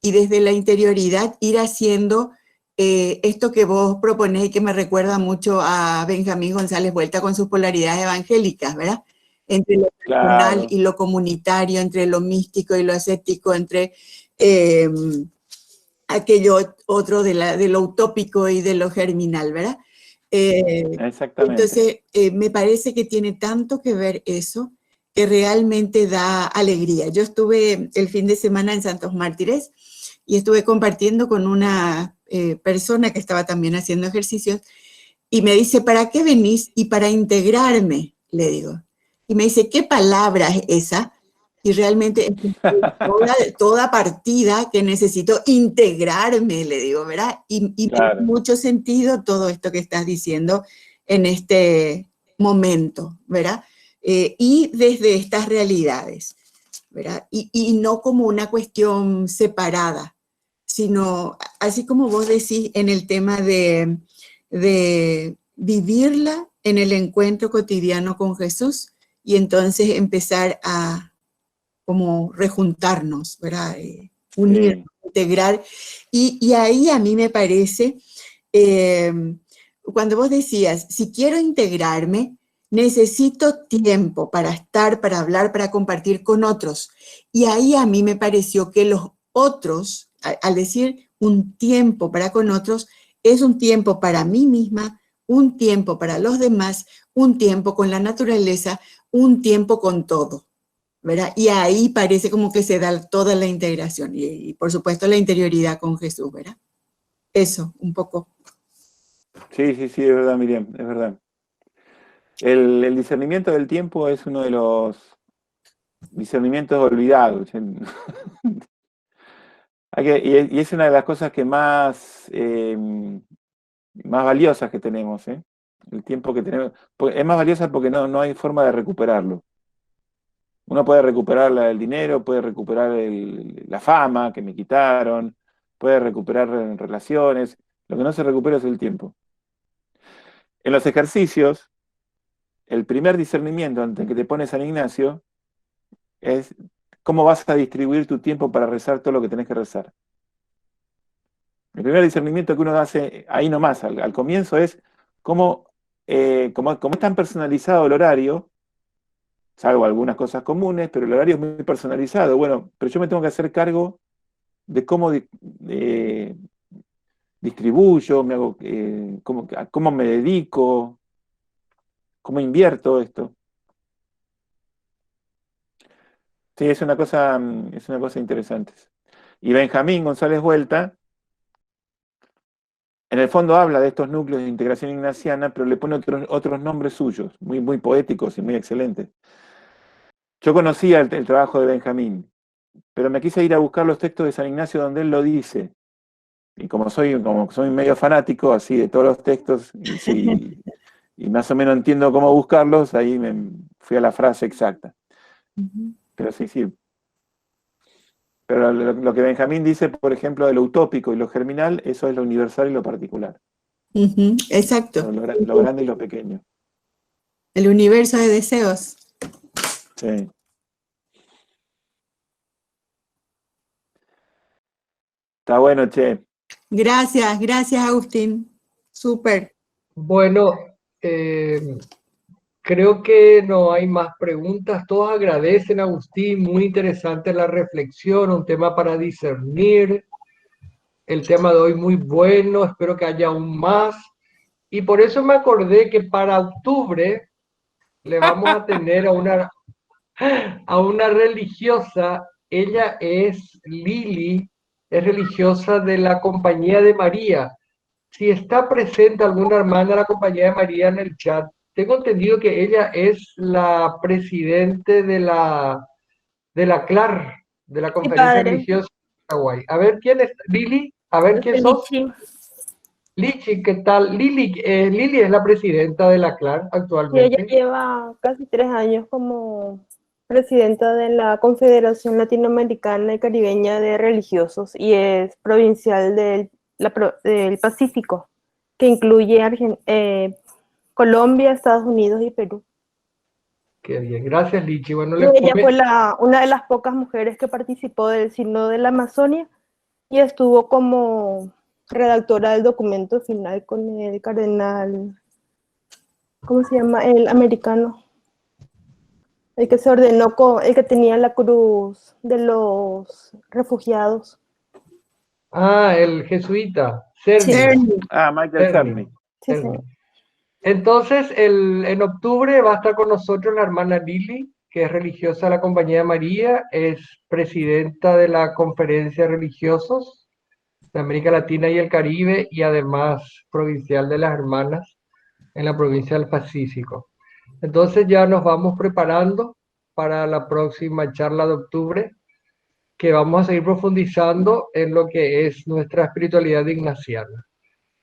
y desde la interioridad ir haciendo esto que vos proponés y que me recuerda mucho a Benjamín González Vuelta con sus polaridades evangélicas, ¿verdad? Entre lo personal Claro. y lo comunitario, entre lo místico y lo ascético, entre aquello otro de lo utópico y de lo germinal, ¿verdad? Exactamente. Entonces, me parece que tiene tanto que ver eso, que realmente da alegría. Yo estuve el fin de semana en Santos Mártires y estuve compartiendo con una persona que estaba también haciendo ejercicios, y me dice, ¿para qué venís? Y para integrarme, le digo. Y me dice, ¿qué palabra es esa? Y realmente toda partida que necesito integrarme, le digo, ¿verdad? Y Claro. tiene mucho sentido todo esto que estás diciendo en este momento, ¿verdad? Y desde estas realidades, ¿verdad? Y no como una cuestión separada, sino así como vos decís en el tema de vivirla en el encuentro cotidiano con Jesús y entonces empezar a como rejuntarnos, ¿verdad? Unir, Sí. integrar. Y ahí a mí me parece, cuando vos decías, si quiero integrarme, necesito tiempo para estar, para hablar, para compartir con otros. Y ahí a mí me pareció que los otros, al decir un tiempo para con otros, es un tiempo para mí misma, un tiempo para los demás, un tiempo con la naturaleza, un tiempo con todo, ¿verdad? Y ahí parece como que se da toda la integración y por supuesto la interioridad con Jesús, ¿verdad? Eso, un poco. Sí, sí, sí, es verdad, Miriam, es verdad. El discernimiento del tiempo es uno de los discernimientos olvidados. Y es una de las cosas que más valiosas que tenemos, ¿eh? El tiempo que tenemos. Es más valiosa porque no hay forma de recuperarlo. Uno puede recuperar el dinero, puede recuperar la fama que me quitaron, puede recuperar relaciones. Lo que no se recupera es el tiempo. En los ejercicios, el primer discernimiento ante que te pone San Ignacio es cómo vas a distribuir tu tiempo para rezar todo lo que tenés que rezar. El primer discernimiento que uno hace ahí nomás, al comienzo, es cómo, como es tan personalizado el horario, salvo algunas cosas comunes, pero el horario es muy personalizado. Bueno, pero yo me tengo que hacer cargo de cómo distribuyo, cómo me dedico, cómo invierto esto. Sí, es una cosa interesante. Y Benjamín González Vuelta, en el fondo habla de estos núcleos de integración ignaciana, pero le pone otros nombres suyos, muy, muy poéticos y muy excelentes. Yo conocía el trabajo de Benjamín, pero me quise ir a buscar los textos de San Ignacio donde él lo dice. Y como soy medio fanático así de todos los textos, y más o menos entiendo cómo buscarlos, ahí me fui a la frase exacta. Pero sí. Pero lo que Benjamín dice, por ejemplo, de lo utópico y lo germinal, eso es lo universal y lo particular. Exacto. Lo grande y lo pequeño. El universo de deseos. Sí. Está bueno, che. Gracias Agustín. Súper. Bueno, creo que no hay más preguntas. Todos agradecen, Agustín. Muy interesante la reflexión, un tema para discernir. El tema de hoy muy bueno, espero que haya aún más. Y por eso me acordé que para octubre le vamos a tener a una religiosa. Ella es Lili, es religiosa de la Compañía de María. Si está presente alguna hermana de la Compañía de María en el chat, tengo entendido que ella es la presidente de la CLAR, de la Conferencia Religiosa de Paraguay. A ver, ¿quién es? Lili, a ver, ¿quién sos? Lichi, ¿qué tal? Lili es la presidenta de la CLAR Sí, actualmente. ella lleva casi 3 años como presidenta de la Confederación Latinoamericana y Caribeña de Religiosos y es provincial del Pacífico, que incluye Colombia, Estados Unidos y Perú. Qué bien, gracias Lichi. Bueno, Y ella fue una de las pocas mujeres que participó del Sínodo de la Amazonia y estuvo como redactora del documento final con el cardenal, ¿cómo se llama? El americano. El que se ordenó, el que tenía la cruz de los refugiados. El jesuita, Cerny. Michael Cerny. Sí, sí. Entonces, en octubre va a estar con nosotros la hermana Lili, que es religiosa de la Compañía de María, es presidenta de la Conferencia de Religiosos de América Latina y el Caribe y además provincial de las Hermanas en la provincia del Pacífico. Entonces ya nos vamos preparando para la próxima charla de octubre, que vamos a seguir profundizando en lo que es nuestra espiritualidad ignaciana.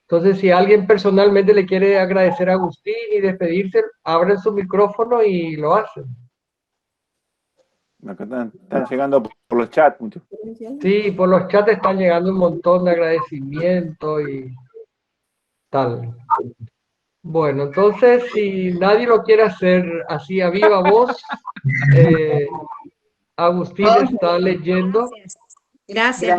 Entonces, si alguien personalmente le quiere agradecer a Agustín y despedirse, abren su micrófono y lo hacen. Acá están llegando por los chats muchos. Sí, por los chats están llegando un montón de agradecimientos y tal. Bueno, entonces, si nadie lo quiere hacer así a viva voz, Agustín está leyendo. Gracias.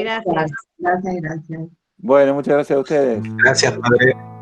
Gracias. Bueno, muchas gracias a ustedes. Gracias, Padre.